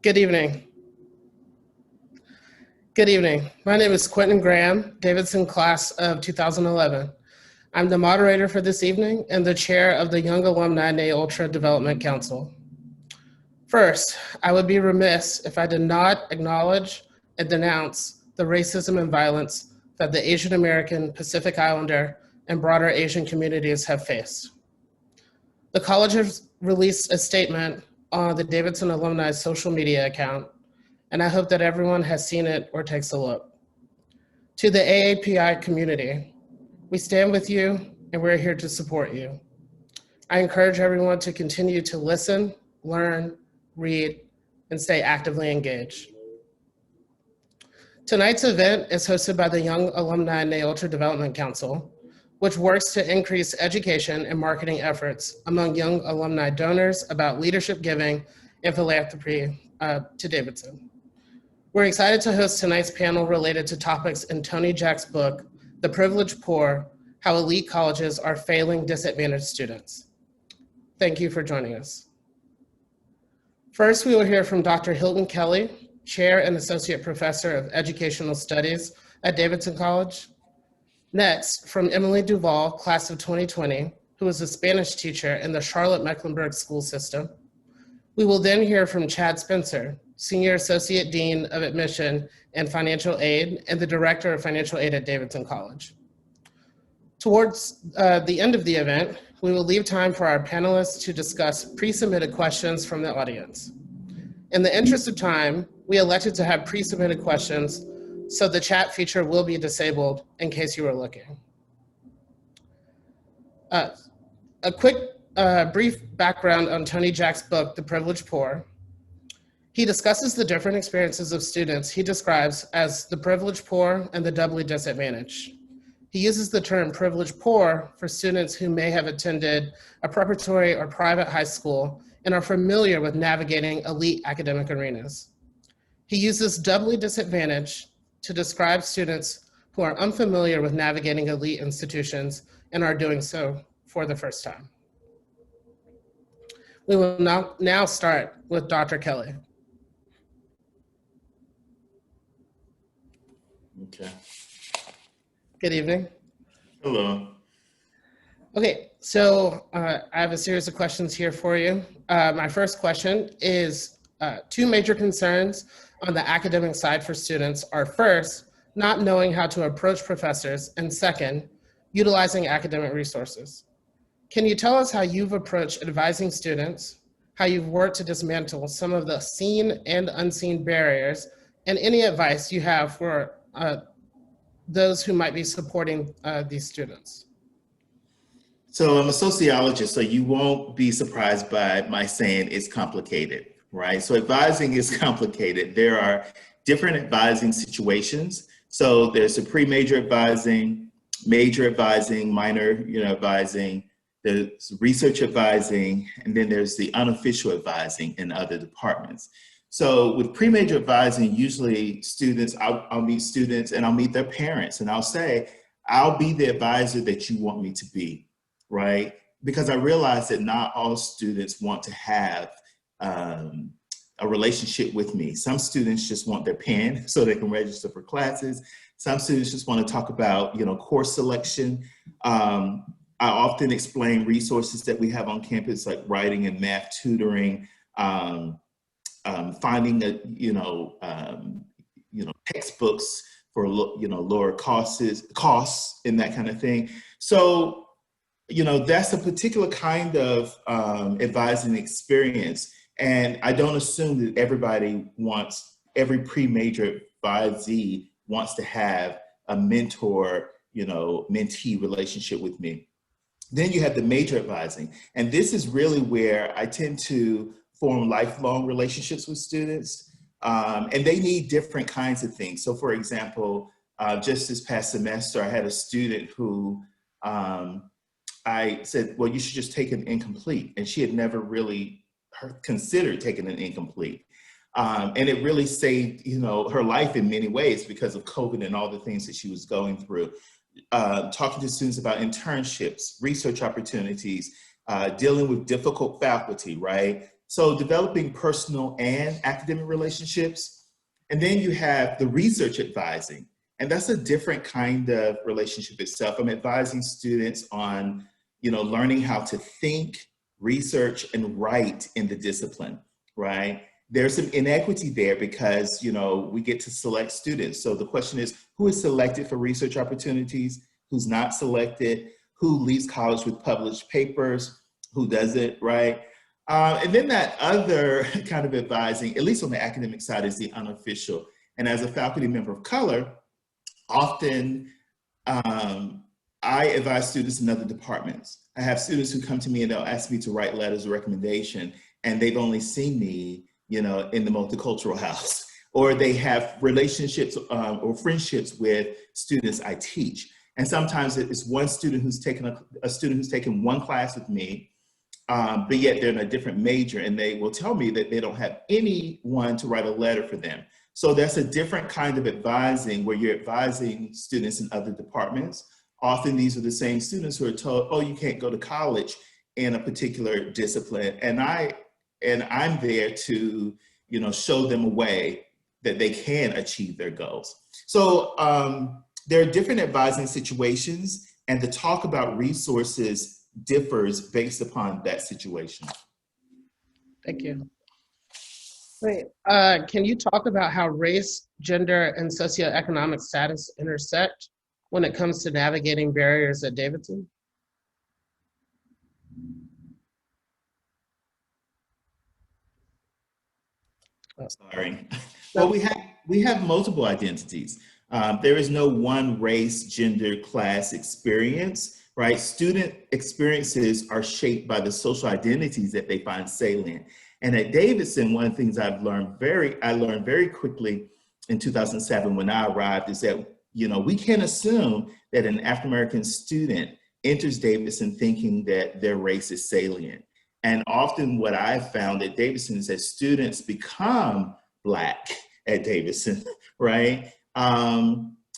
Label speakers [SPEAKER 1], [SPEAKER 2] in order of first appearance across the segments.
[SPEAKER 1] Good evening. Good evening. My name is Quentin Graham, Davidson class of 2011. I'm the moderator for this evening and the chair of the Young Alumni Ne Ultra Development Council. First, I would be remiss if I did not acknowledge and denounce the racism and violence that the Asian American, Pacific Islander, and broader Asian communities have faced. The college has released a statement on the Davidson Alumni social media account, and I hope that everyone has seen it or takes a look. To the AAPI community, we stand with you and we're here to support you. I encourage everyone to continue to listen, learn, read, and stay actively engaged. Tonight's event is hosted by the Young Alumni Ne Ultra Development Council, which works to increase education and marketing efforts among young alumni donors about leadership giving and philanthropy to Davidson. We're excited to host tonight's panel related to topics in Tony Jack's book, The Privileged Poor, How Elite Colleges Are Failing Disadvantaged Students. Thank you for joining us. First, we will hear from Dr. Hilton Kelly, Chair and Associate Professor of Educational Studies at Davidson College. Next, from Emily Duval, class of 2020, who is a Spanish teacher in the Charlotte-Mecklenburg school system. We will then hear from Chad Spencer, Senior Associate Dean of Admission and Financial Aid and the Director of Financial Aid at Davidson College. Towards the end of the event, we will leave time for our panelists to discuss pre-submitted questions from the audience. In the interest of time, we elected to have pre-submitted questions, so the chat feature will be disabled in case you were looking. A quick brief background on Tony Jack's book, The Privileged Poor. He discusses the different experiences of students he describes as the privileged poor and the doubly disadvantaged. He uses the term privileged poor for students who may have attended a preparatory or private high school and are familiar with navigating elite academic arenas. He uses doubly disadvantaged to describe students who are unfamiliar with navigating elite institutions and are doing so for the first time. We will now start with Dr. Kelly.
[SPEAKER 2] Okay.
[SPEAKER 1] Good evening.
[SPEAKER 2] Hello.
[SPEAKER 1] Okay, so I have a series of questions here for you. My first question is two major concerns on the academic side for students are first, not knowing how to approach professors, and second, utilizing academic resources. Can you tell us how you've approached advising students, how you've worked to dismantle some of the seen and unseen barriers, and any advice you have for those who might be supporting these students?
[SPEAKER 2] So I'm a sociologist, so you won't be surprised by my saying it's complicated, right? So advising is complicated. There are different advising situations. So there's a pre-major advising, major advising, minor advising, there's research advising, and then there's the unofficial advising in other departments. So with pre-major advising, usually students, I'll meet students and I'll meet their parents and I'll say, I'll be the advisor that you want me to be, right? Because I realize that not all students want to have a relationship with me. Some students just want their pen so they can register for classes. Some students just want to talk about, course selection. I often explain resources that we have on campus, like writing and math tutoring, finding textbooks for lower costs and that kind of thing. So that's a particular kind of advising experience, and I don't assume that every pre-major advisee wants to have a mentor mentee relationship with me. Then you have the major advising, and this is really where I tend to form lifelong relationships with students, and they need different kinds of things. So for example, just this past semester, I had a student who I said, well, you should just take an incomplete, and she had never really considered taking an incomplete. And it really saved, her life in many ways because of COVID and all the things that she was going through. Talking to students about internships, research opportunities, dealing with difficult faculty, right? So developing personal and academic relationships. And then you have the research advising. And that's a different kind of relationship itself. I'm advising students on, learning how to think, research, and write in the discipline, right? There's some inequity there because, we get to select students. So the question is, who is selected for research opportunities? Who's not selected? Who leaves college with published papers? Who doesn't, right? And then that other kind of advising, at least on the academic side, is the unofficial. And as a faculty member of color, often I advise students in other departments. I have students who come to me and they'll ask me to write letters of recommendation, and they've only seen me, in the multicultural house, or they have relationships or friendships with students I teach. And sometimes it's one student who's taken a student who's taken one class with me, but yet they're in a different major, and they will tell me that they don't have anyone to write a letter for them. So that's a different kind of advising, where you're advising students in other departments. Often these are the same students who are told, oh, you can't go to college in a particular discipline. And I'm there to, show them a way that they can achieve their goals. So there are different advising situations, and the talk about resources differs based upon that situation.
[SPEAKER 1] Thank you. Wait, can you talk about how race, gender, and socioeconomic status intersect when it comes to navigating barriers at Davidson?
[SPEAKER 2] Sorry. Well, we have multiple identities. There is no one race, gender, class experience, right? Student experiences are shaped by the social identities that they find salient. And at Davidson, one of the things I learned very quickly in 2007 when I arrived is that, we can't assume that an African-American student enters Davidson thinking that their race is salient. And often what I've found at Davidson is that students become Black at Davidson, right?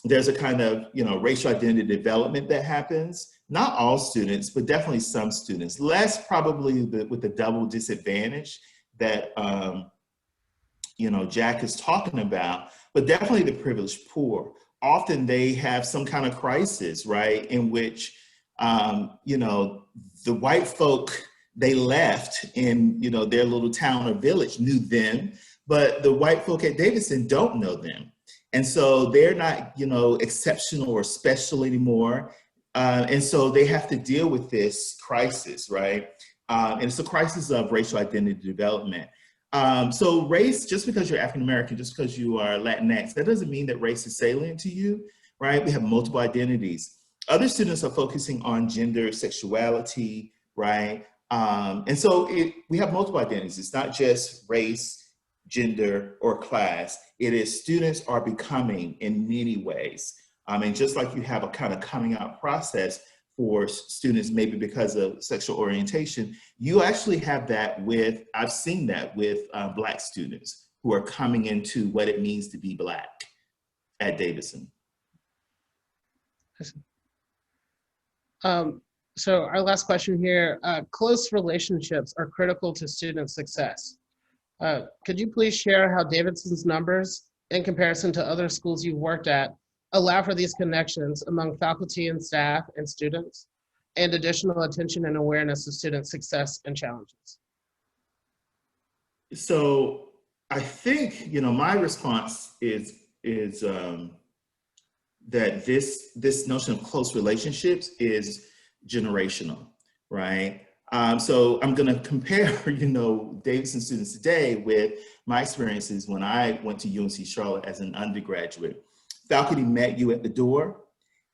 [SPEAKER 2] There's a kind of, racial identity development that happens. Not all students, but definitely some students. Less probably with the double disadvantage that, Jack is talking about, but definitely the privileged poor. Often they have some kind of crisis, right? In which, the white folk they left in, their little town or village knew them, but the white folk at Davidson don't know them. And so they're not, exceptional or special anymore. And so they have to deal with this crisis, right? And it's a crisis of racial identity development. So race, just because you're African-American, just because you are Latinx, that doesn't mean that race is salient to you, right? We have multiple identities. Other students are focusing on gender, sexuality, right? And so we have multiple identities. It's not just race, gender, or class. It is students are becoming in many ways. And just like you have a kind of coming out process for students, maybe because of sexual orientation, you actually have that with, I've seen that with Black students who are coming into what it means to be Black at Davidson.
[SPEAKER 1] So our last question here, close relationships are critical to student success. Could you please share how Davidson's numbers, in comparison to other schools you've worked at, allow for these connections among faculty and staff and students, and additional attention and awareness of student success and challenges?
[SPEAKER 2] So I think, my response is that this notion of close relationships is generational, right? So I'm going to compare, Davidson students today with my experiences when I went to UNC Charlotte as an undergraduate. Faculty met you at the door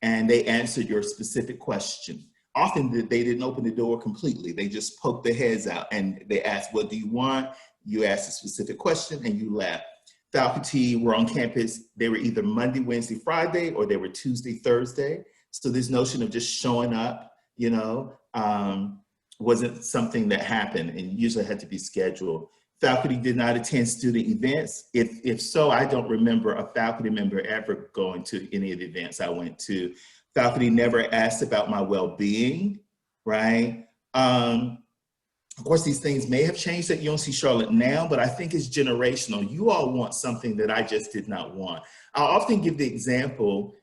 [SPEAKER 2] and they answered your specific question. Often they didn't open the door completely. They just poked their heads out and they asked, what do you want? You asked a specific question and you left. Faculty were on campus. They were either Monday, Wednesday, Friday, or they were Tuesday, Thursday. So this notion of just showing up, wasn't something that happened and usually had to be scheduled. Faculty did not attend student events. If so, I don't remember a faculty member ever going to any of the events I went to. Faculty never asked about my well-being, right? Of course, these things may have changed at UNC Charlotte now, but I think it's generational. You all want something that I just did not want. I'll often give the example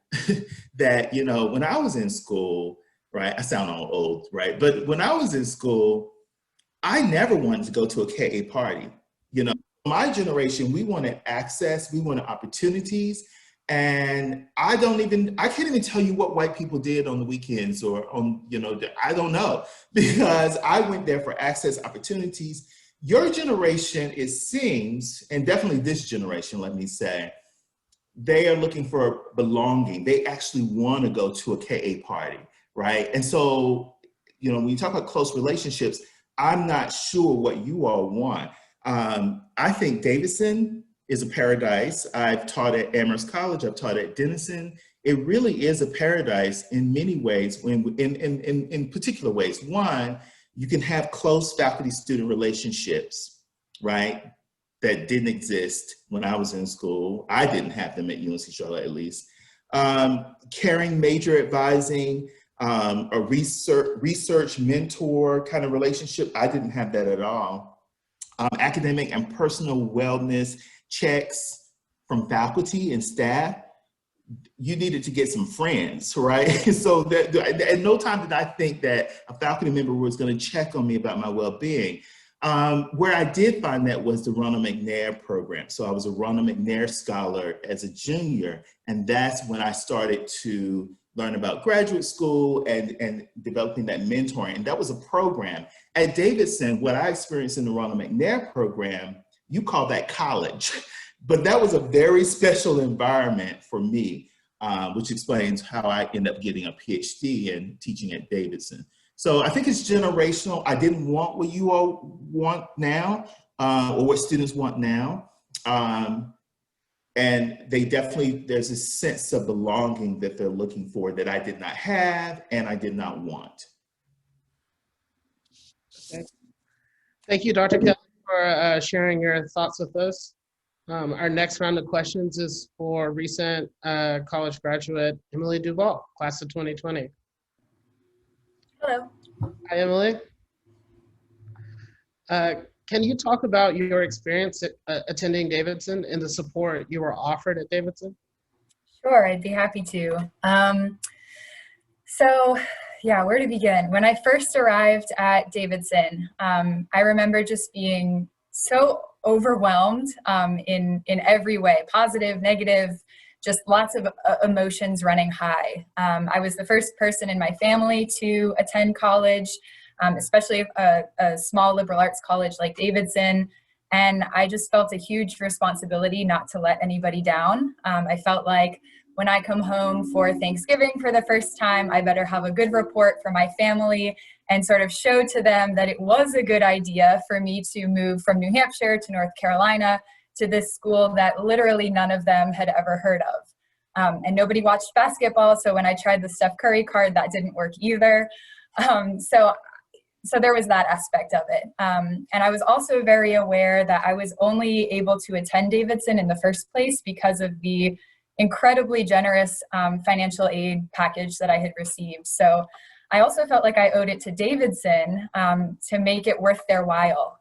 [SPEAKER 2] that, you know, when I was in school, right, I sound all old, right? But when I was in school, I never wanted to go to a KA party. You know, my generation, we wanted access, we wanted opportunities. And I can't even tell you what white people did on the weekends or on, you know, I don't know, because I went there for access opportunities. Your generation, it seems, and definitely this generation, let me say, they are looking for belonging. They actually want to go to a KA party, right? And so, you know, when you talk about close relationships, I'm not sure what you all want. I think Davidson is a paradise. I've taught at Amherst College, I've taught at Denison. It really is a paradise in many ways, in particular ways. One, you can have close faculty-student relationships, right? That didn't exist when I was in school. I didn't have them at UNC Charlotte, at least. Caring major advising, a research mentor kind of relationship, I didn't have that at all. Academic and personal wellness checks from faculty and staff, you needed to get some friends, right? So that at no time did I think that a faculty member was going to check on me about my well-being. Where I did find that was the Ronald McNair program. So I was a Ronald McNair scholar as a junior, and that's when I started to learn about graduate school and developing that mentoring. And that was a program. At Davidson, what I experienced in the Ronald McNair program, you call that college, but that was a very special environment for me, which explains how I ended up getting a PhD and teaching at Davidson. So I think it's generational. I didn't want what you all want now, or what students want now. And they definitely, there's a sense of belonging that they're looking for that I did not have and I did not want.
[SPEAKER 1] Okay. Thank you, Dr. Kelly, for sharing your thoughts with us. Our next round of questions is for recent college graduate Emily Duval, class of 2020.
[SPEAKER 3] Hello.
[SPEAKER 1] Hi, Emily. Can you talk about your experience attending Davidson and the support you were offered at Davidson?
[SPEAKER 3] Sure, I'd be happy to. So yeah, where to begin? When I first arrived at Davidson, I remember just being so overwhelmed in every way, positive, negative, just lots of emotions running high. I was the first person in my family to attend college, especially a small liberal arts college like Davidson. And I just felt a huge responsibility not to let anybody down. I felt like when I come home for Thanksgiving for the first time, I better have a good report for my family and sort of show to them that it was a good idea for me to move from New Hampshire to North Carolina to this school that literally none of them had ever heard of. And nobody watched basketball, so when I tried the Steph Curry card, that didn't work either. So there was that aspect of it. And I was also very aware that I was only able to attend Davidson in the first place because of the incredibly generous financial aid package that I had received. So I also felt like I owed it to Davidson to make it worth their while.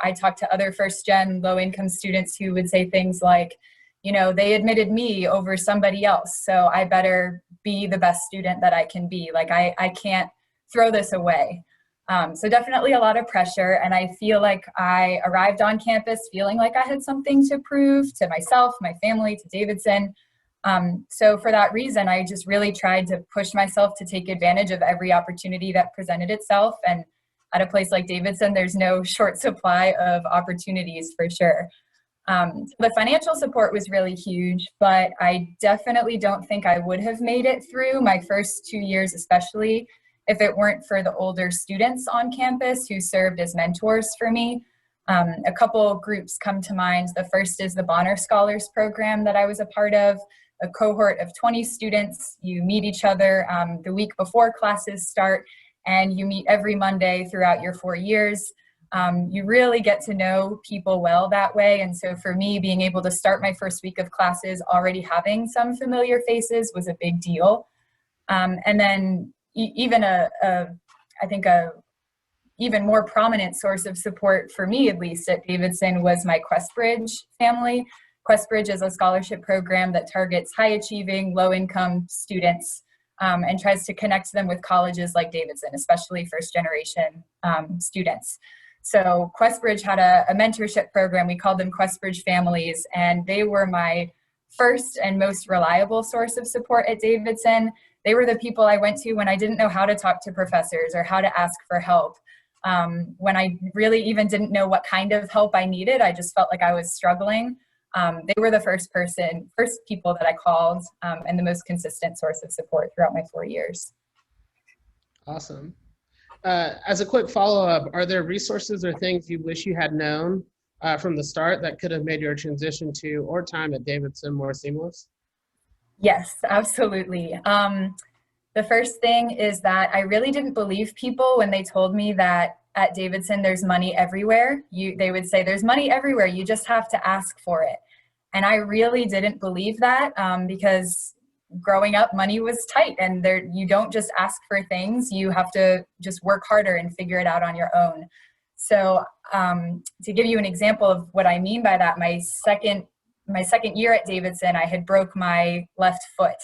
[SPEAKER 3] I talked to other first-gen low-income students who would say things like, you know, they admitted me over somebody else, so I better be the best student that I can be. Like, I can't throw this away. So definitely a lot of pressure, and I feel like I arrived on campus feeling like I had something to prove to myself, my family, to Davidson. So for that reason, I just really tried to push myself to take advantage of every opportunity that presented itself. And at a place like Davidson, there's no short supply of opportunities for sure. The financial support was really huge, but I definitely don't think I would have made it through my first 2 years, especially if it weren't for the older students on campus who served as mentors for me. A couple groups come to mind. The first is the Bonner Scholars Program that I was a part of, a cohort of 20 students. You meet each other the week before classes start, and you meet every Monday throughout your 4 years. You really get to know people well that way. And so for me, being able to start my first week of classes already having some familiar faces was a big deal. And then even even more prominent source of support for me, at least at Davidson, was my QuestBridge family. QuestBridge is a scholarship program that targets high-achieving, low-income students and tries to connect them with colleges like Davidson, especially first-generation students. So QuestBridge had a mentorship program. We called them QuestBridge Families, and they were my first and most reliable source of support at Davidson. They were the people I went to when I didn't know how to talk to professors or how to ask for help. When I really even didn't know what kind of help I needed, I just felt like I was struggling. They were the first people that I called, and the most consistent source of support throughout my 4 years.
[SPEAKER 1] Awesome. As a quick follow-up, are there resources or things you wish you had known from the start that could have made your transition to or time at Davidson more seamless?
[SPEAKER 3] Yes, absolutely. The first thing is that I really didn't believe people when they told me that at Davidson there's money everywhere. They would say there's money everywhere, you just have to ask for it. And I really didn't believe that because growing up, money was tight, and you don't just ask for things, you have to just work harder and figure it out on your own. So to give you an example of what I mean by that, my second year at Davidson, I had broke my left foot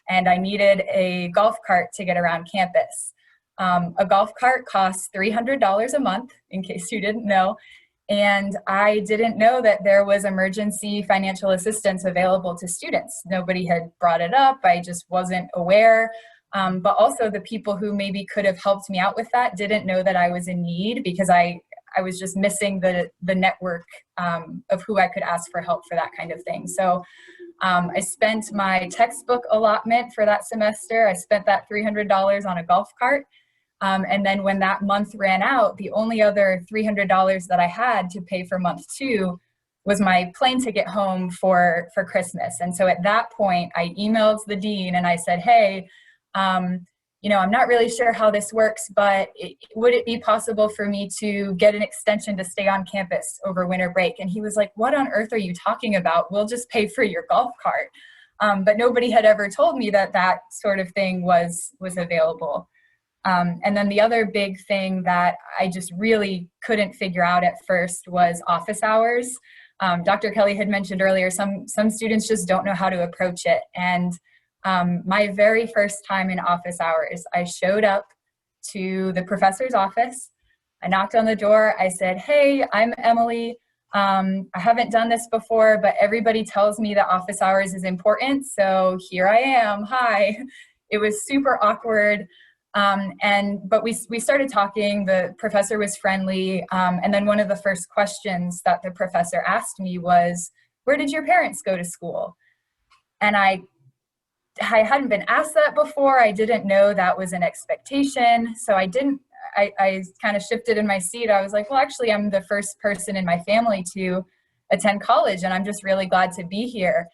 [SPEAKER 3] and I needed a golf cart to get around campus. A golf cart costs $300 a month, in case you didn't know. And I didn't know that there was emergency financial assistance available to students. Nobody had brought it up. I just wasn't aware. But also the people who maybe could have helped me out with that didn't know that I was in need, because I was just missing the network of who I could ask for help for that kind of thing. So I spent my textbook allotment for that semester. I spent that $300 on a golf cart. And then when that month ran out, the only other $300 that I had to pay for month 2 was my plane ticket home for Christmas. And so at that point, I emailed the dean and I said, hey, I'm not really sure how this works, but would it be possible for me to get an extension to stay on campus over winter break? And he was like, what on earth are you talking about? We'll just pay for your golf cart. But nobody had ever told me that that sort of thing was available. And then the other big thing that I just really couldn't figure out at first was office hours. Dr. Kelly had mentioned earlier, some students just don't know how to approach it. And my very first time in office hours, I showed up to the professor's office. I knocked on the door. I said, hey, I'm Emily. I haven't done this before, but everybody tells me that office hours is important. So here I am. Hi. It was super awkward. But we started talking. The professor was friendly. And then one of the first questions that the professor asked me was, where did your parents go to school? And I hadn't been asked that before. I didn't know that was an expectation. So I kind of shifted in my seat. I was like, well, actually, I'm the first person in my family to attend college, and I'm just really glad to be here.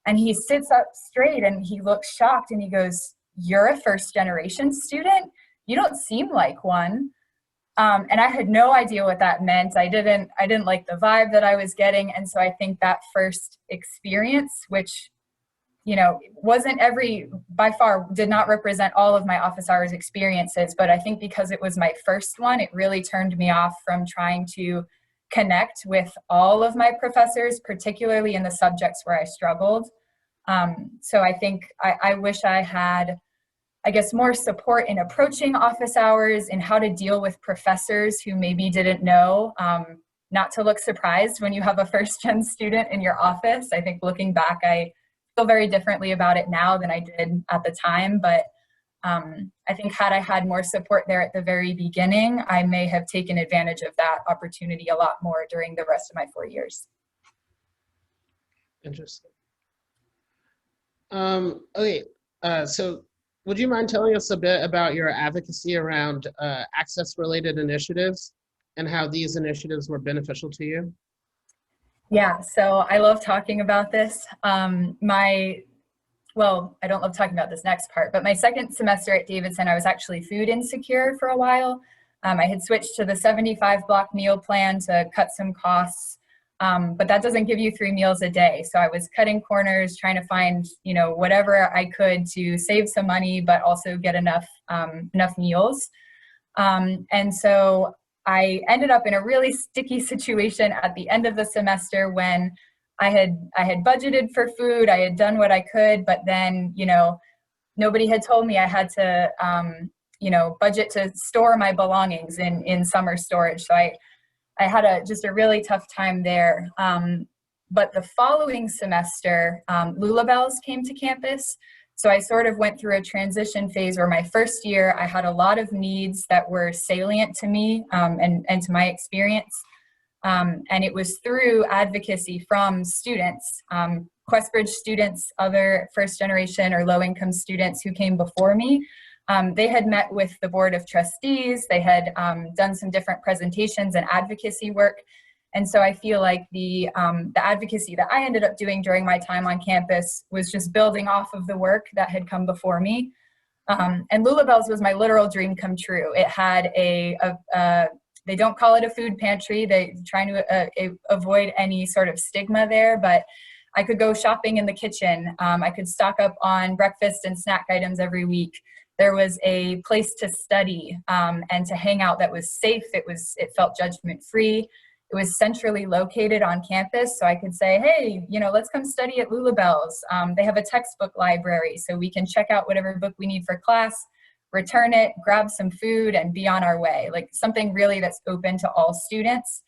[SPEAKER 3] And he sits up straight and he looks shocked and he goes, you're a first generation student? You don't seem like one. And I had no idea what that meant. I didn't like the vibe that I was getting. And so I think that first experience, which, wasn't by far did not represent all of my office hours experiences, but I think because it was my first one, it really turned me off from trying to connect with all of my professors, particularly in the subjects where I struggled. So I think I wish I had, more support in approaching office hours and how to deal with professors who maybe didn't know, not to look surprised when you have a first-gen student in your office. I think looking back, I feel very differently about it now than I did at the time. But I think had I had more support there at the very beginning, I may have taken advantage of that opportunity a lot more during the rest of my 4 years.
[SPEAKER 1] Interesting. Okay, so would you mind telling us a bit about your advocacy around access-related initiatives and how these initiatives were beneficial to you?
[SPEAKER 3] Yeah, so I love talking about this. I don't love talking about this next part, but my second semester at Davidson, I was actually food insecure for a while. I had switched to the 75 block meal plan to cut some costs. But that doesn't give you 3 meals a day. So I was cutting corners, trying to find, whatever I could to save some money, but also get enough meals. And so I ended up in a really sticky situation at the end of the semester when I had budgeted for food, I had done what I could, but then, you know, nobody had told me I had to, you know, budget to store my belongings in summer storage. So I had just a really tough time there. But the following semester, Lulabells came to campus. So I sort of went through a transition phase where my first year, I had a lot of needs that were salient to me and to my experience. And it was through advocacy from students, Questbridge students, other first generation or low income students who came before me. They had met with the Board of Trustees. They had done some different presentations and advocacy work. And so I feel like the advocacy that I ended up doing during my time on campus was just building off of the work that had come before me. And Lulabells was my literal dream come true. It had they don't call it a food pantry. They're trying to avoid any sort of stigma there, but I could go shopping in the kitchen. I could stock up on breakfast and snack items every week. There was a place to study and to hang out that was safe. It felt judgment-free. It was centrally located on campus, so I could say, hey, you know, let's come study at Lulabells. They have a textbook library, so we can check out whatever book we need for class, return it, grab some food, and be on our way. Like something really that's open to all students,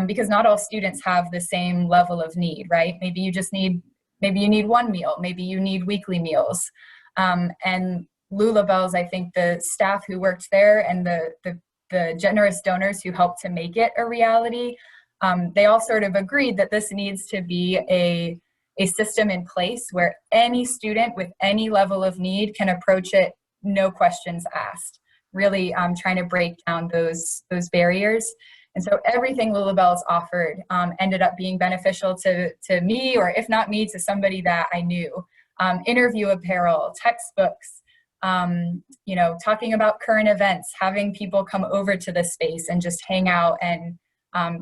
[SPEAKER 3] because not all students have the same level of need, right? Maybe you need one meal, maybe you need weekly meals. And Lulabells, I think the staff who worked there and the generous donors who helped to make it a reality, they all sort of agreed that this needs to be a system in place where any student with any level of need can approach it, no questions asked, really trying to break down those barriers. And so everything Lulabells offered ended up being beneficial to me, or if not me, to somebody that I knew. Interview apparel, textbooks, you know, talking about current events, having people come over to the space and just hang out and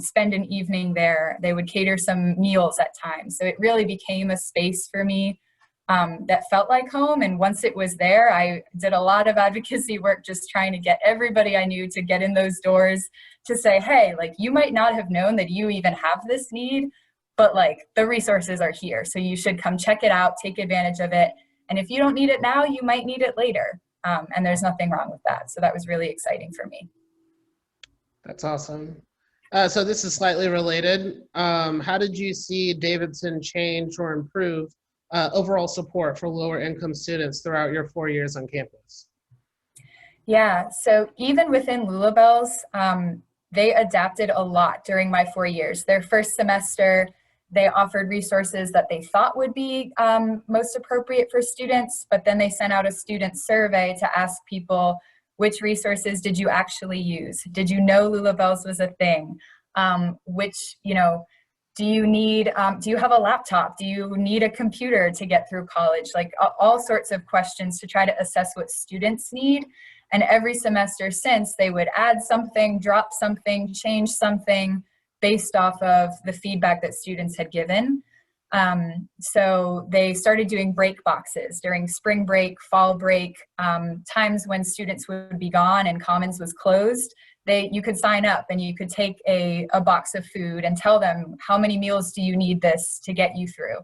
[SPEAKER 3] spend an evening there. They would cater some meals at times. So it really became a space for me that felt like home. And once it was there, I did a lot of advocacy work, just trying to get everybody I knew to get in those doors to say, hey, like, you might not have known that you even have this need, but like the resources are here. So you should come check it out, take advantage of it. And if you don't need it now, you might need it later. And there's nothing wrong with that. So that was really exciting for me.
[SPEAKER 1] That's awesome. So this is slightly related. How did you see Davidson change or improve overall support for lower income students throughout your 4 years on campus?
[SPEAKER 3] Yeah, so even within Lulabells, they adapted a lot during my 4 years. Their first semester, they offered resources that they thought would be most appropriate for students, but then they sent out a student survey to ask people, which resources did you actually use? Did you know Lulabells was a thing? Which, you know, do you have a laptop? Do you need a computer to get through college? Like all sorts of questions to try to assess what students need. And every semester since, they would add something, drop something, change something based off of the feedback that students had given. So they started doing break boxes during spring break, fall break, times when students would be gone and Commons was closed. You could sign up and you could take a box of food and tell them, how many meals do you need this to get you through?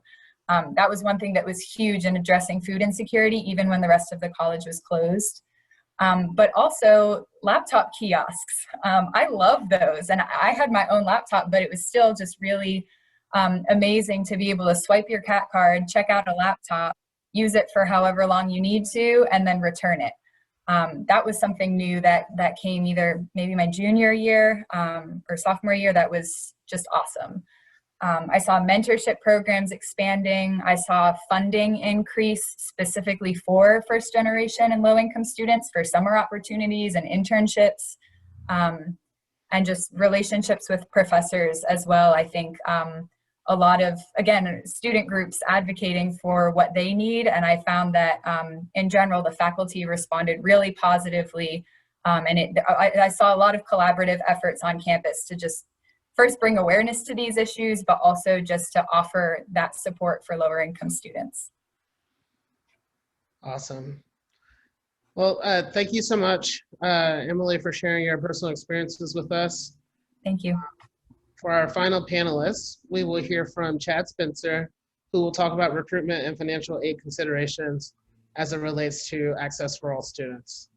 [SPEAKER 3] That was one thing that was huge in addressing food insecurity, even when the rest of the college was closed. But also laptop kiosks. I love those. And I had my own laptop, but it was still just really amazing to be able to swipe your CAT card, check out a laptop, use it for however long you need to, and then return it. That was something new that came either maybe my junior year or sophomore year. That was just awesome. I saw mentorship programs expanding. I saw funding increase specifically for first generation and low income students for summer opportunities and internships, and just relationships with professors as well. I think a lot of, again, student groups advocating for what they need. And I found that in general, the faculty responded really positively. And I saw a lot of collaborative efforts on campus to just first bring awareness to these issues, but also just to offer that support for lower income students.
[SPEAKER 1] Awesome. Well, thank you so much, Emily, for sharing your personal experiences with us.
[SPEAKER 3] Thank you.
[SPEAKER 1] For our final panelists, we will hear from Chad Spencer, who will talk about recruitment and financial aid considerations as it relates to access for all students.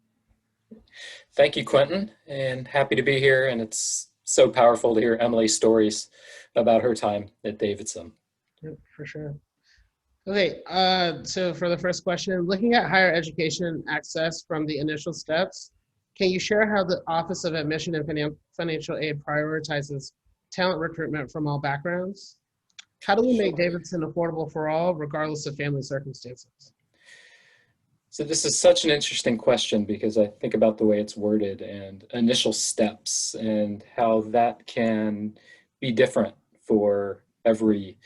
[SPEAKER 4] Thank you, Quentin, and happy to be here. And it's so powerful to hear Emily's stories about her time at Davidson.
[SPEAKER 1] Yep, for sure. Okay, so for the first question, looking at higher education access from the initial steps, can you share how the Office of Admission and Financial Aid prioritizes talent recruitment from all backgrounds? How do we make Davidson affordable for all, regardless of family circumstances?
[SPEAKER 4] So this is such an interesting question because I think about the way it's worded and initial steps and how that can be different for every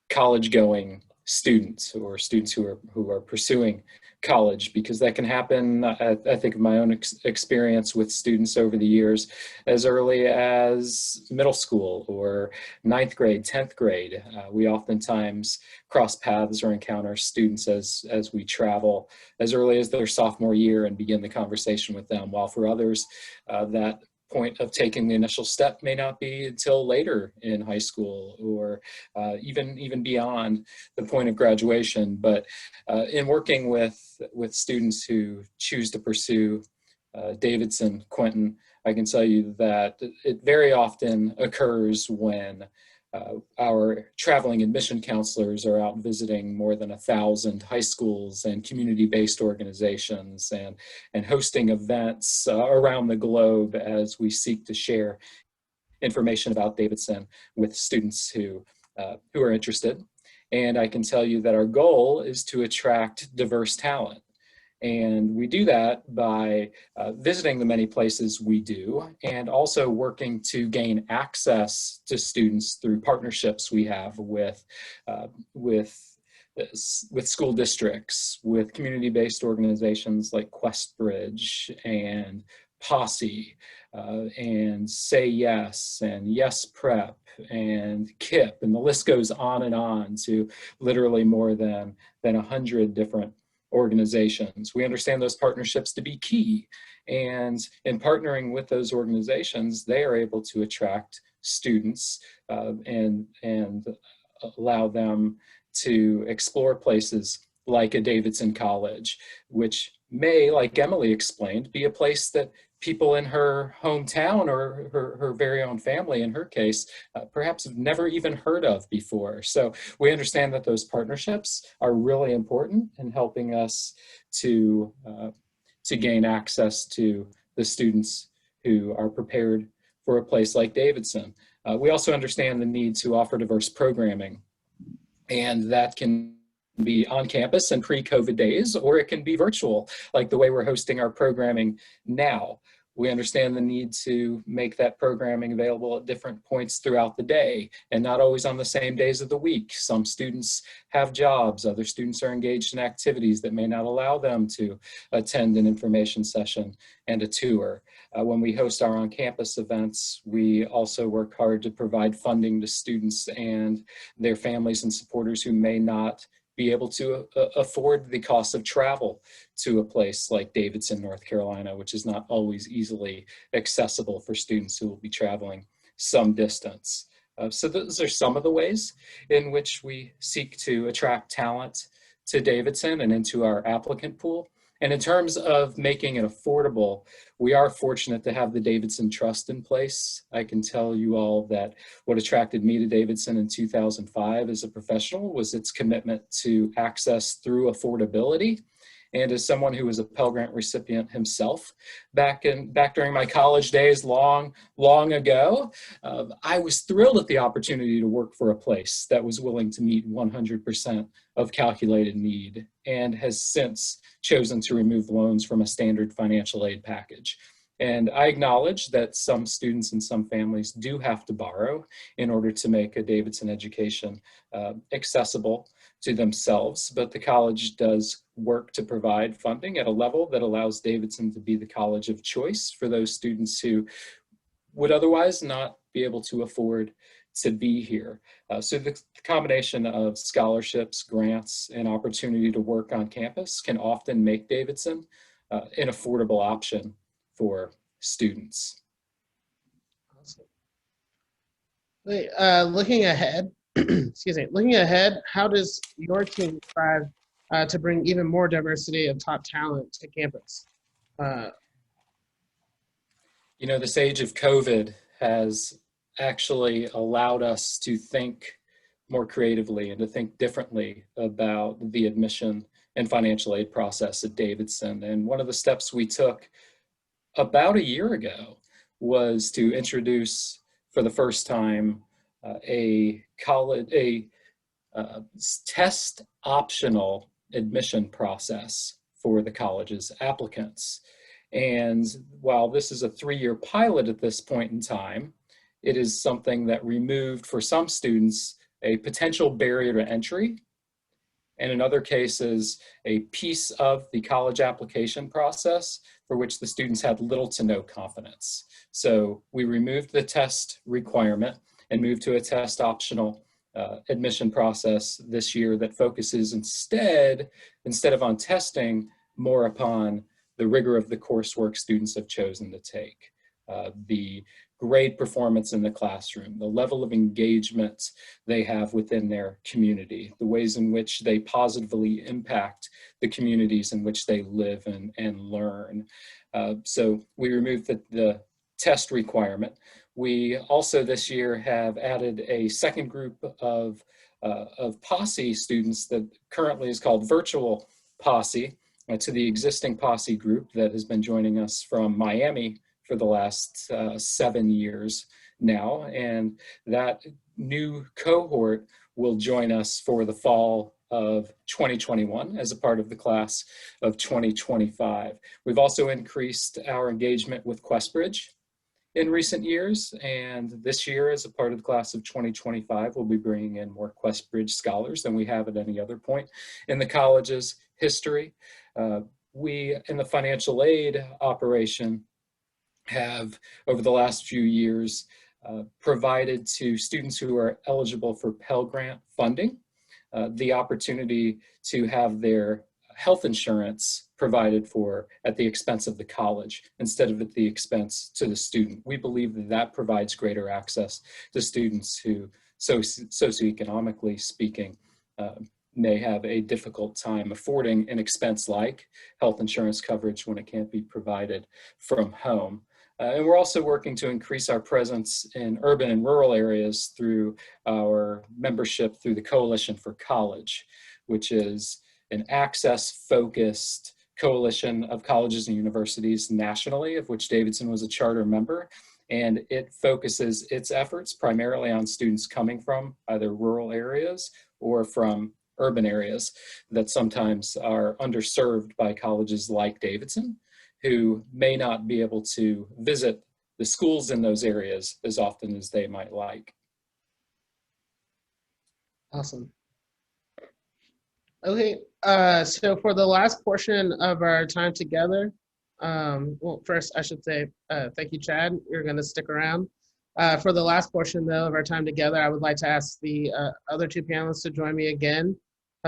[SPEAKER 4] college-going students or students who are pursuing college, because that can happen. I think of my own experience with students over the years as early as middle school or 9th grade, 10th grade. We oftentimes cross paths or encounter students as we travel as early as their sophomore year and begin the conversation with them, while for others that point of taking the initial step may not be until later in high school or even beyond the point of graduation. But in working with students who choose to pursue Davidson, Quentin, I can tell you that it very often occurs when our traveling admission counselors are out visiting more than 1,000 high schools and community-based organizations and hosting events around the globe as we seek to share information about Davidson with students who are interested. And I can tell you that our goal is to attract diverse talent. And we do that by visiting the many places we do, and also working to gain access to students through partnerships we have with school districts, with community-based organizations like Questbridge and Posse, and Say Yes, and Yes Prep, and KIP, and the list goes on and on to literally more than 100 different organizations. We understand those partnerships to be key. And in partnering with those organizations, they are able to attract students and allow them to explore places like a Davidson College, which may, like Emily explained, be a place that people in her hometown or her very own family, in her case, perhaps have never even heard of before. So we understand that those partnerships are really important in helping us to gain access to the students who are prepared for a place like Davidson. We also understand the need to offer diverse programming, and that can be on campus in pre-COVID days, or it can be virtual, like the way we're hosting our programming now. We understand the need to make that programming available at different points throughout the day and not always on the same days of the week. Some students have jobs, other students are engaged in activities that may not allow them to attend an information session and a tour. When we host our on-campus events, we also work hard to provide funding to students and their families and supporters who may not be able to afford the cost of travel to a place like Davidson, North Carolina, which is not always easily accessible for students who will be traveling some distance. So those are some of the ways in which we seek to attract talent to Davidson and into our applicant pool. And in terms of making it affordable, we are fortunate to have the Davidson Trust in place. I can tell you all that what attracted me to Davidson in 2005 as a professional was its commitment to access through affordability. And as someone who was a Pell Grant recipient himself back during my college days long ago, I was thrilled at the opportunity to work for a place that was willing to meet 100% of calculated need and has since chosen to remove loans from a standard financial aid package. And I acknowledge that some students and some families do have to borrow in order to make a Davidson education accessible to themselves, but the college does work to provide funding at a level that allows Davidson to be the college of choice for those students who would otherwise not be able to afford to be here. So the combination of scholarships, grants, and opportunity to work on campus can often make Davidson an affordable option for students.
[SPEAKER 1] Awesome. Wait, looking ahead, excuse me, looking ahead, how does your team strive to bring even more diversity of top talent to campus?
[SPEAKER 4] You know, this age of COVID has actually allowed us to think more creatively and to think differently about the admission and financial aid process at Davidson. And one of the steps we took about a year ago was to introduce for the first time a test optional admission process for the college's applicants. And while this is a 3-year pilot at this point in time, it is something that removed for some students a potential barrier to entry, and in other cases, a piece of the college application process for which the students had little to no confidence. So we removed the test requirement and moved to a test optional admission process this year that focuses instead of on testing, more upon the rigor of the coursework students have chosen to take, the grade performance in the classroom, the level of engagement they have within their community, the ways in which they positively impact the communities in which they live and learn. So we removed the test requirement. We also this year have added a second group of Posse students that currently is called Virtual Posse to the existing Posse group that has been joining us from Miami for the last 7 years now. And that new cohort will join us for the fall of 2021 as a part of the class of 2025. We've also increased our engagement with QuestBridge in recent years, and this year as a part of the class of 2025, we'll be bringing in more QuestBridge scholars than we have at any other point in the college's history. We, in the financial aid operation, have over the last few years provided to students who are eligible for Pell Grant funding the opportunity to have their health insurance provided for at the expense of the college instead of at the expense to the student. We believe that that provides greater access to students who, socioeconomically speaking, may have a difficult time affording an expense like health insurance coverage when it can't be provided from home. And we're also working to increase our presence in urban and rural areas through our membership through the Coalition for College, which is an access-focused coalition of colleges and universities nationally, of which Davidson was a charter member. And it focuses its efforts primarily on students coming from either rural areas or from urban areas that sometimes are underserved by colleges like Davidson, who may not be able to visit the schools in those areas as often as they might like.
[SPEAKER 1] Awesome. Okay, so for the last portion of our time together, well, first I should say thank you, Chad. You're going to stick around. For the last portion, though, of our time together, I would like to ask the other two panelists to join me again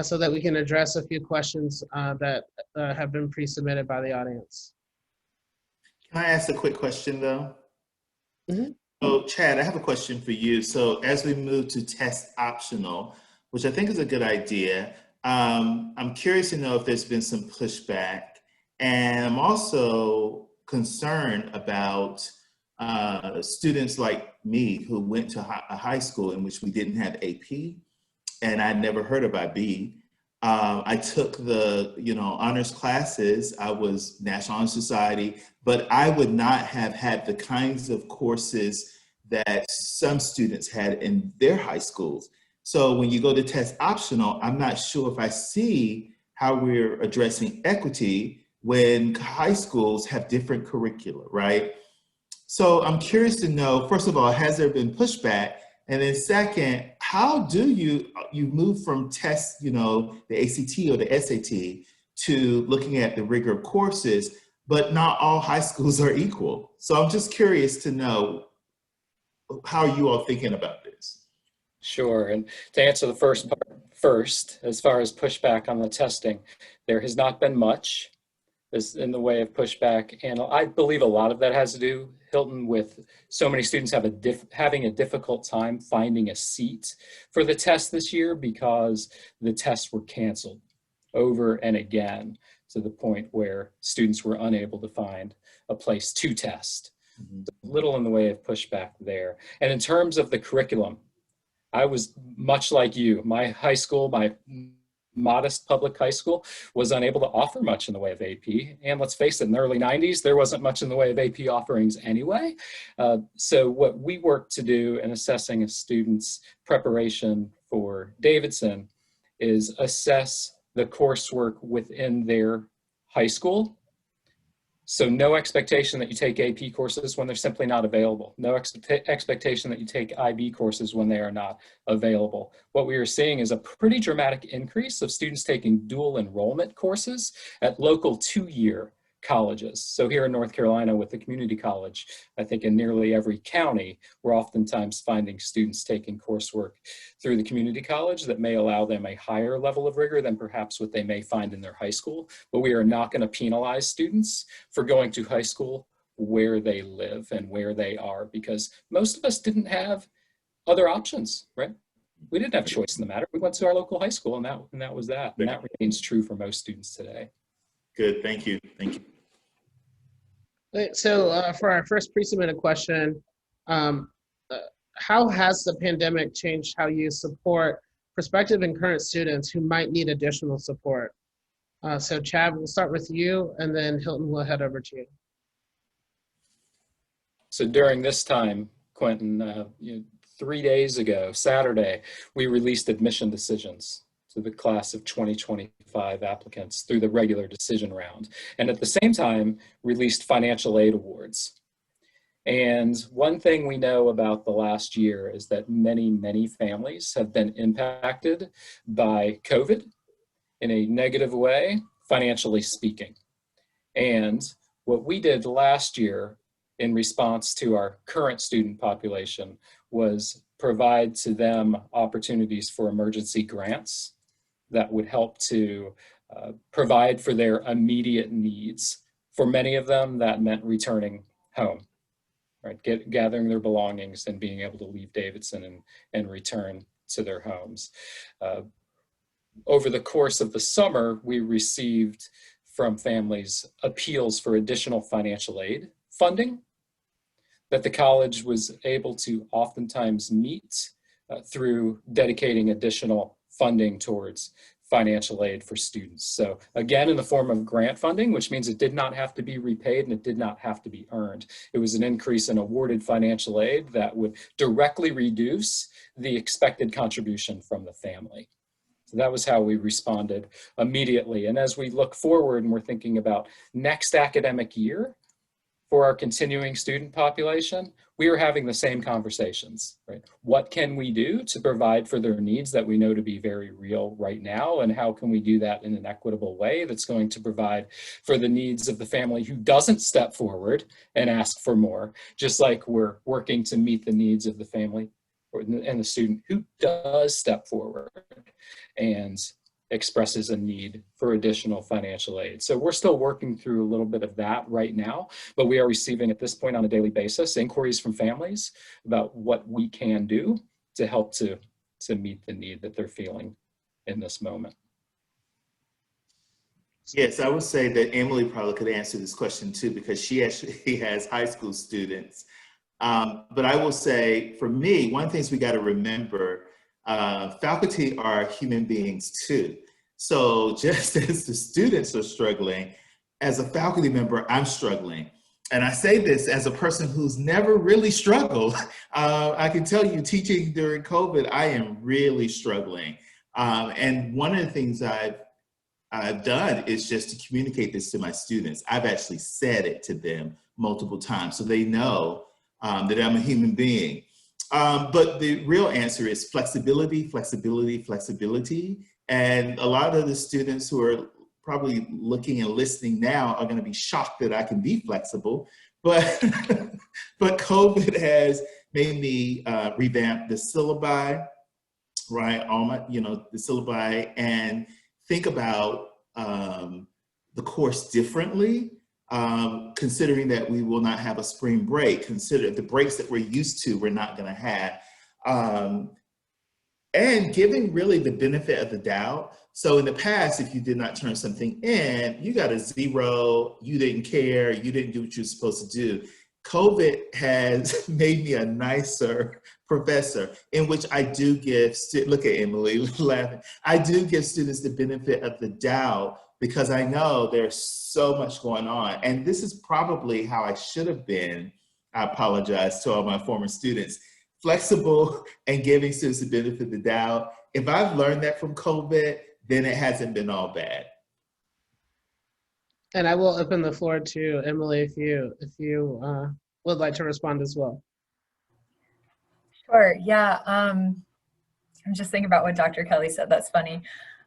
[SPEAKER 1] so that we can address a few questions that have been pre-submitted by the audience.
[SPEAKER 2] Can I ask a quick question, though?
[SPEAKER 1] Mm-hmm.
[SPEAKER 2] So, Chad, I have a question for you. So as we move to test optional, which I think is a good idea, I'm curious to know if there's been some pushback, and I'm also concerned about students like me who went to a high school in which we didn't have AP, and I'd never heard of IB. I took the honors classes. I was National Honor Society, but I would not have had the kinds of courses that some students had in their high schools. So when you go to test optional, I'm not sure if I see how we're addressing equity when high schools have different curricula, right? So I'm curious to know, first of all, has there been pushback? And then second, how do you move from test, the ACT or the SAT to looking at the rigor of courses, but not all high schools are equal. So I'm just curious to know how you all thinking about this.
[SPEAKER 4] Sure. And to answer the first part first, as far as pushback on the testing, there has not been much in the way of pushback. And I believe a lot of that has to do, Hilton, with so many students having a difficult time finding a seat for the test this year because the tests were canceled over and again, to the point where students were unable to find a place to test. Little in the way of pushback there. And in terms of the curriculum, I was much like you. My high school, my modest public high school, was unable to offer much in the way of AP. And let's face it, in the early 90s, there wasn't much in the way of AP offerings anyway. So what we work to do in assessing a student's preparation for Davidson is assess the coursework within their high school. So no expectation that you take AP courses when they're simply not available. No expectation that you take IB courses when they are not available. What we are seeing is a pretty dramatic increase of students taking dual enrollment courses at local two-year colleges. So here in North Carolina with the community college, I think in nearly every county, we're oftentimes finding students taking coursework through the community college that may allow them a higher level of rigor than perhaps what they may find in their high school. But we are not going to penalize students for going to high school where they live and where they are, because most of us didn't have other options, right? We didn't have choice in the matter. We went to our local high school and that was that. And that remains true for most students today.
[SPEAKER 2] Good, thank you, thank you.
[SPEAKER 1] So for our first pre-submitted question, how has the pandemic changed how you support prospective and current students who might need additional support? So Chad, we'll start with you, and then Hilton will head over to you.
[SPEAKER 4] So during this time, Quentin, 3 days ago, Saturday, we released admission decisions to the class of 2025 applicants through the regular decision round. And at the same time, released financial aid awards. And one thing we know about the last year is that many, many families have been impacted by COVID in a negative way, financially speaking. And what we did last year in response to our current student population was provide to them opportunities for emergency grants that would help to provide for their immediate needs. For many of them, that meant returning home, right? Gathering their belongings and being able to leave Davidson and return to their homes. Over the course of the summer, we received from families appeals for additional financial aid funding that the college was able to oftentimes meet through dedicating additional funding towards financial aid for students. So again, in the form of grant funding, which means it did not have to be repaid and it did not have to be earned. It was an increase in awarded financial aid that would directly reduce the expected contribution from the family. So that was how we responded immediately. And as we look forward and we're thinking about next academic year, for our continuing student population, we are having the same conversations, right? What can we do to provide for their needs that we know to be very real right now? And how can we do that in an equitable way that's going to provide for the needs of the family who doesn't step forward and ask for more, just like we're working to meet the needs of the family and the student who does step forward and expresses a need for additional financial aid. So we're still working through a little bit of that right now, but we are receiving at this point on a daily basis inquiries from families about what we can do to help to meet the need that they're feeling in this moment.
[SPEAKER 2] Yes, I would say that Emily probably could answer this question too, because she actually has high school students. But I will say, for me, one of the things we got to remember, faculty are human beings too. So just as the students are struggling, as a faculty member, I'm struggling. And I say this as a person who's never really struggled. I can tell you, teaching during COVID, I am really struggling. And one of the things I've done is just to communicate this to my students. I've actually said it to them multiple times so they know that I'm a human being. But the real answer is flexibility, flexibility, flexibility. And a lot of the students who are probably looking and listening now are going to be shocked that I can be flexible. But, but COVID has made me revamp the syllabi. right? All my, the syllabi, and think about the course differently, considering that we will not have a spring break, consider the breaks that we're used to, we're not gonna have. And giving really the benefit of the doubt. So in the past, if you did not turn something in, you got a 0, you didn't care, you didn't do what you're supposed to do. COVID has made me a nicer professor, in which I do give, look at Emily laughing, I do give students the benefit of the doubt, because I know there's so much going on. And this is probably how I should have been, I apologize to all my former students, flexible and giving students the benefit of the doubt. If I've learned that from COVID, then it hasn't been all bad.
[SPEAKER 1] And I will open the floor to Emily if you would like to respond as well.
[SPEAKER 3] Sure, yeah. I'm just thinking about what Dr. Kelly said, that's funny.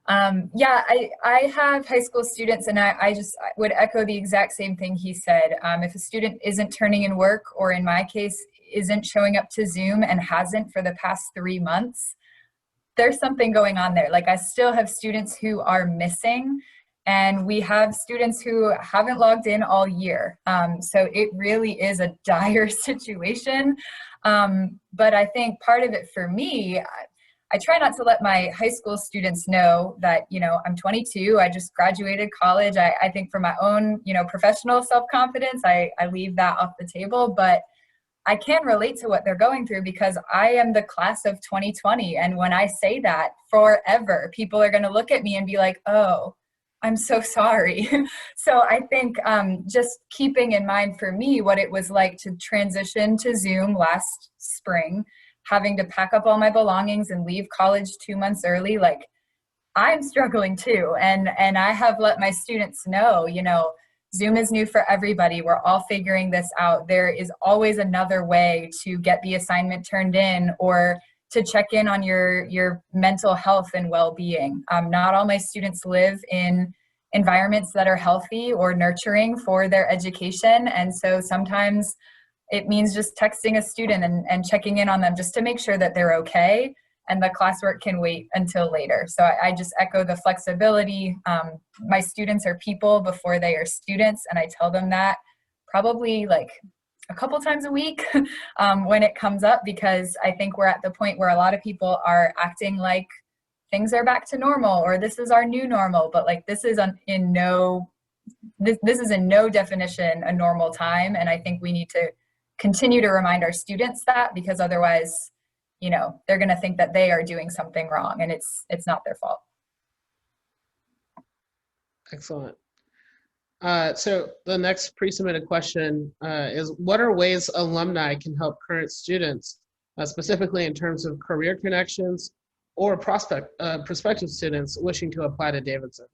[SPEAKER 3] Yeah, I have high school students, and I would echo the exact same thing he said. If a student isn't turning in work, or in my case, isn't showing up to Zoom and hasn't for the past 3 months, there's something going on there. Like, I still have students who are missing, and we have students who haven't logged in all year. So it really is a dire situation. But I think part of it for me, I try not to let my high school students know that, I'm 22, I just graduated college. I think for my own, professional self-confidence, I leave that off the table, but I can relate to what they're going through, because I am the class of 2020. And when I say that, forever, people are going to look at me and be like, oh, I'm so sorry. So I think just keeping in mind for me what it was like to transition to Zoom last spring, having to pack up all my belongings and leave college 2 months early, like, I'm struggling too. And I have let my students know, Zoom is new for everybody. We're all figuring this out. There is always another way to get the assignment turned in, or to check in on your mental health and well-being. Not all my students live in environments that are healthy or nurturing for their education. And so sometimes it means just texting a student and checking in on them just to make sure that they're okay, and the classwork can wait until later. So I just echo the flexibility. My students are people before they are students, and I tell them that probably like a couple times a week when it comes up, because I think we're at the point where a lot of people are acting like things are back to normal, or this is our new normal, but like this is in no definition a normal time. And I think we need to continue to remind our students that, because otherwise, they're going to think that they are doing something wrong, and it's not their fault.
[SPEAKER 1] Excellent. So the next pre-submitted question is, what are ways alumni can help current students, specifically in terms of career connections or prospective students wishing to apply to Davidson?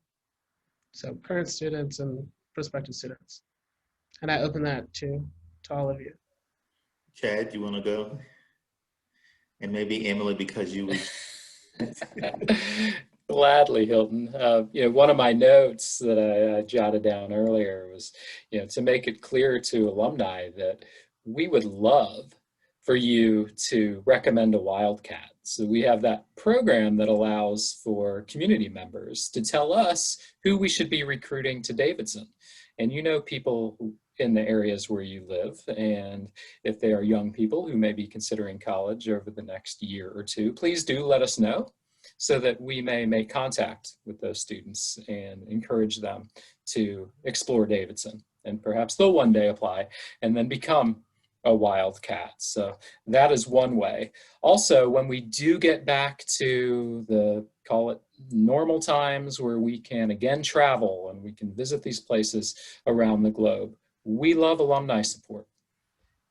[SPEAKER 1] So current students and prospective students. And I open that to all of you.
[SPEAKER 2] Chad, you want to go? And maybe Emily, because you was...
[SPEAKER 4] Gladly, Hilton. One of my notes that I jotted down earlier was, to make it clear to alumni that we would love for you to recommend a Wildcat. So we have that program that allows for community members to tell us who we should be recruiting to Davidson. And people in the areas where you live, and if they are young people who may be considering college over the next year or two, please do let us know, so that we may make contact with those students and encourage them to explore Davidson. And perhaps they'll one day apply and then become a Wildcat. So that is one way. Also, when we do get back to the, call it normal times, where we can again travel and we can visit these places around the globe, we love alumni support.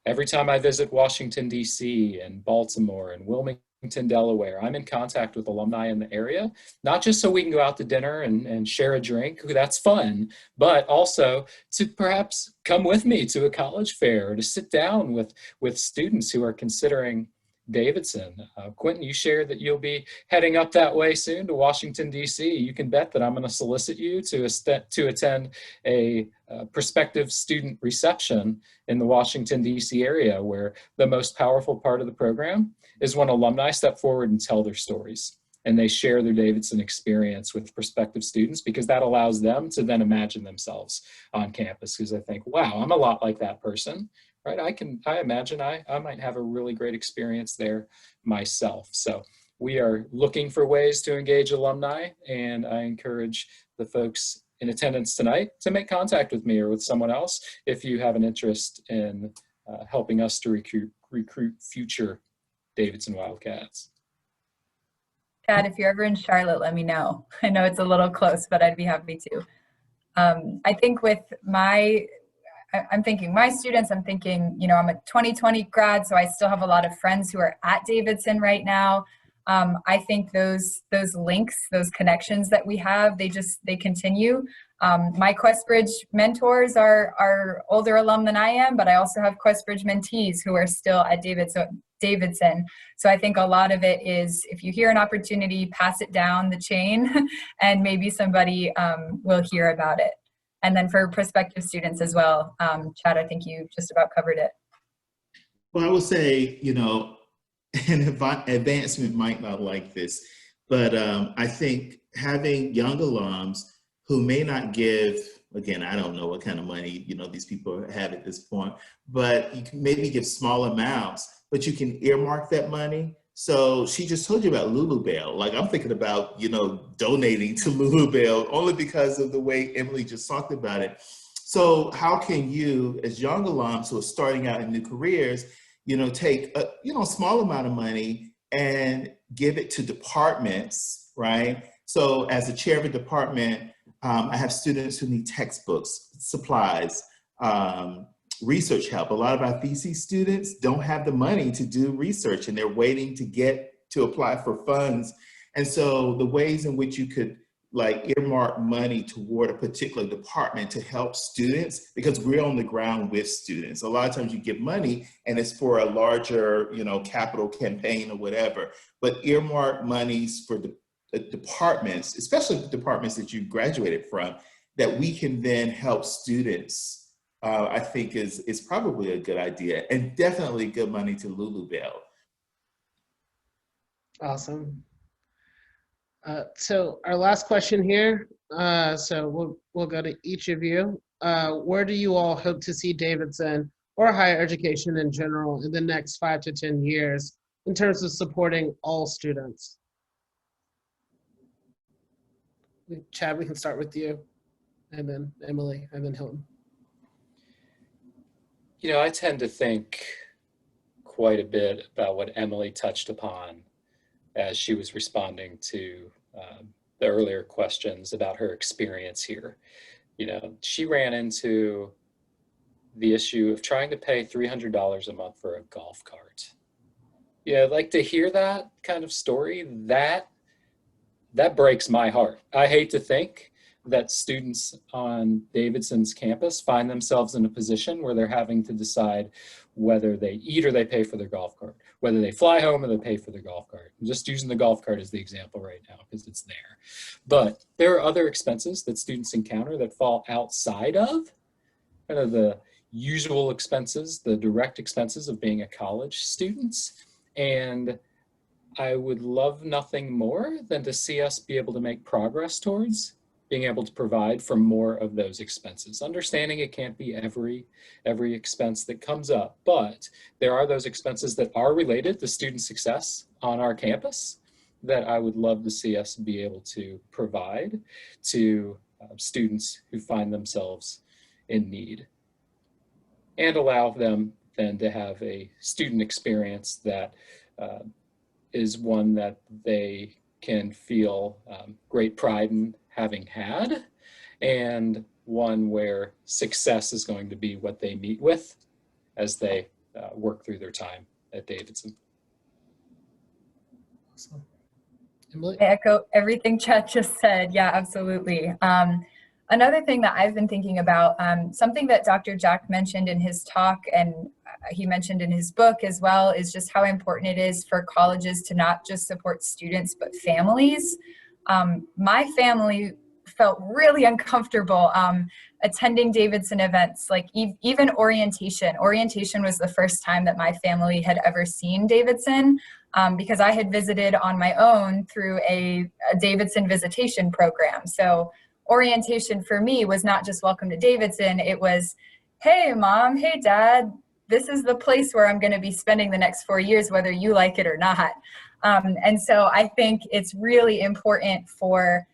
[SPEAKER 4] Every time I visit Washington, D.C. and Baltimore and Wilmington, Delaware, I'm in contact with alumni in the area, not just so we can go out to dinner and share a drink, that's fun, but also to perhaps come with me to a college fair, or to sit down with students who are considering Davidson. Quentin, you shared that you'll be heading up that way soon to Washington, D.C. You can bet that I'm going to solicit you to attend a prospective student reception in the Washington, D.C. area, where the most powerful part of the program is when alumni step forward and tell their stories, and they share their Davidson experience with prospective students, because that allows them to then imagine themselves on campus. Because I think, wow, I'm a lot like that person, right? I imagine I might have a really great experience there myself. So we are looking for ways to engage alumni, and I encourage the folks in attendance tonight to make contact with me or with someone else if you have an interest in helping us to recruit future Davidson Wildcats.
[SPEAKER 3] Chad, if you're ever in Charlotte, let me know. I know it's a little close, but I'd be happy to. I think with I'm thinking my students, I'm thinking, you know, I'm a 2020 grad, so I still have a lot of friends who are at Davidson right now. I think those links, those connections that we have, they continue. My QuestBridge mentors are older alum than I am, but I also have QuestBridge mentees who are still at Davidson. So I think a lot of it is, if you hear an opportunity, pass it down the chain and maybe somebody will hear about it. And then for prospective students as well, Chad, I think you just about covered it.
[SPEAKER 2] Well, I would say, you know, an advancement might not like this, but I think having young alums who may not give, again, I don't know what kind of money, you know, these people have at this point, but you can maybe give small amounts, but you can earmark that money. So she just told you about Lulu Bell. Like, I'm thinking about, you know, donating to Lulu Bell only because of the way Emily just talked about it. So how can you, as young alums who are starting out in new careers, you know, take a, you know, small amount of money and give it to departments, right? So as the chair of a department, I have students who need textbooks, supplies, research help. A lot of our thesis students don't have the money to do research, and they're waiting to apply for funds. And so the ways in which you could like earmark money toward a particular department to help students, because we're on the ground with students. A lot of times you give money and it's for a larger, you know, capital campaign or whatever, but earmark monies for the departments, especially the departments that you graduated from, that we can then help students, I think is probably a good idea, and definitely good money to Lulu Bell.
[SPEAKER 1] Awesome. So our last question here, so we'll go to each of you. Where do you all hope to see Davidson or higher education in general in the next 5 to 10 years in terms of supporting all students? Chad, we can start with you, and then Emily, and then Hilton.
[SPEAKER 4] You know, I tend to think quite a bit about what Emily touched upon as she was responding to the earlier questions about her experience here. You know, she ran into the issue of trying to pay $300 a month for a golf cart. Yeah, I'd like to hear that kind of story. That breaks my heart. I hate to think that students on Davidson's campus find themselves in a position where they're having to decide whether they eat or they pay for their golf cart, whether they fly home or they pay for their golf cart. I'm just using the golf cart as the example right now because it's there. But there are other expenses that students encounter that fall outside of kind of the usual expenses, the direct expenses of being a college student. And I would love nothing more than to see us be able to make progress towards being able to provide for more of those expenses. Understanding it can't be every expense that comes up, but there are those expenses that are related to student success on our campus that I would love to see us be able to provide to students who find themselves in need, and allow them then to have a student experience that is one that they can feel great pride in having had, and one where success is going to be what they meet with as they work through their time at Davidson.
[SPEAKER 1] Awesome. Emily?
[SPEAKER 3] I echo everything Chet just said. Yeah, absolutely. Another thing that I've been thinking about, something that Dr. Jack mentioned in his talk and he mentioned in his book as well, is just how important it is for colleges to not just support students, but families. My family felt really uncomfortable attending Davidson events, like even orientation. Orientation was the first time that my family had ever seen Davidson. because I had visited on my own through a Davidson visitation program. So orientation for me was not just welcome to Davidson, it was, hey mom, hey dad, this is the place where I'm going to be spending the next 4 years, whether you like it or not. And so I think it's really important for,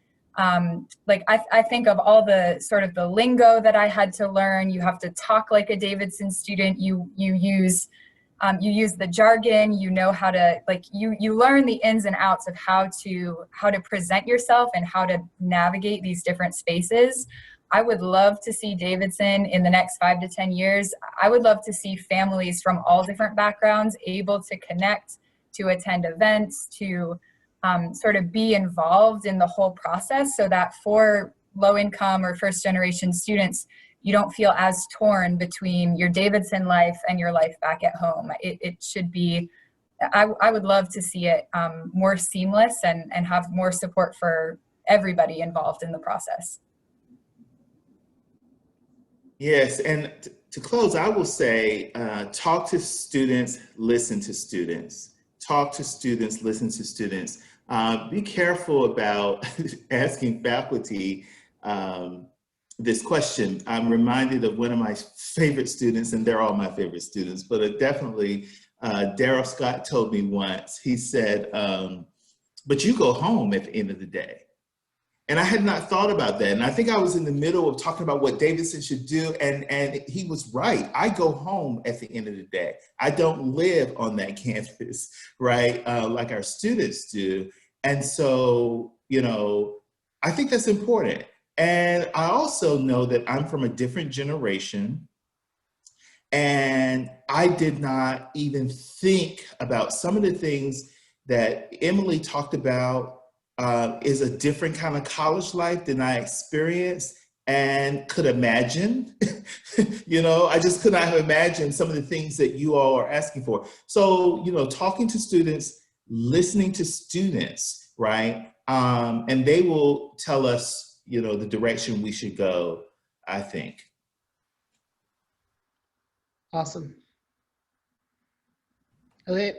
[SPEAKER 3] like, I think of all the sort of the lingo that I had to learn. You have to talk like a Davidson student. You use the jargon, you know how to, like, you learn the ins and outs of how to present yourself and how to navigate these different spaces. I would love to see Davidson in the next 5 to 10 years. I would love to see families from all different backgrounds able to connect, to attend events, to sort of be involved in the whole process, so that for low income or first generation students, you don't feel as torn between your Davidson life and your life back at home. It should be, I would love to see it more seamless and have more support for everybody involved in the process.
[SPEAKER 2] Yes, and to close, I will say, talk to students, listen to students. Talk to students, listen to students. Be careful about asking faculty this question. I'm reminded of one of my favorite students, and they're all my favorite students, but definitely Daryl Scott told me once, he said, but you go home at the end of the day. And I had not thought about that. And I think I was in the middle of talking about what Davidson should do. And he was right. I go home at the end of the day. I don't live on that campus, right? Like our students do. And so, you know, I think that's important. And I also know that I'm from a different generation. And I did not even think about some of the things that Emily talked about. Is a different kind of college life than I experienced and could imagine. You know, I just could not have imagined some of the things that you all are asking for. So, you know, talking to students, listening to students, right? And they will tell us, you know, the direction we should go, I think.
[SPEAKER 1] Awesome. Okay,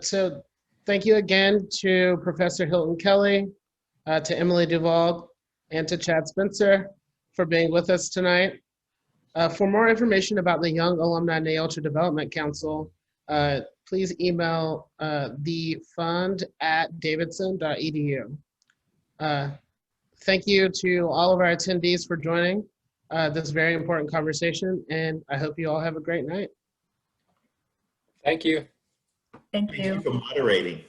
[SPEAKER 1] so thank you again to Professor Hilton Kelly, to Emily Duval, and to Chad Spencer for being with us tonight. For more information about the Young Alumni Neotra Development Council, please email thefund@davidson.edu. Thank you to all of our attendees for joining this very important conversation, and I hope you all have a great night.
[SPEAKER 4] Thank you.
[SPEAKER 3] Thank
[SPEAKER 2] Thank
[SPEAKER 3] you.
[SPEAKER 2] you for moderating.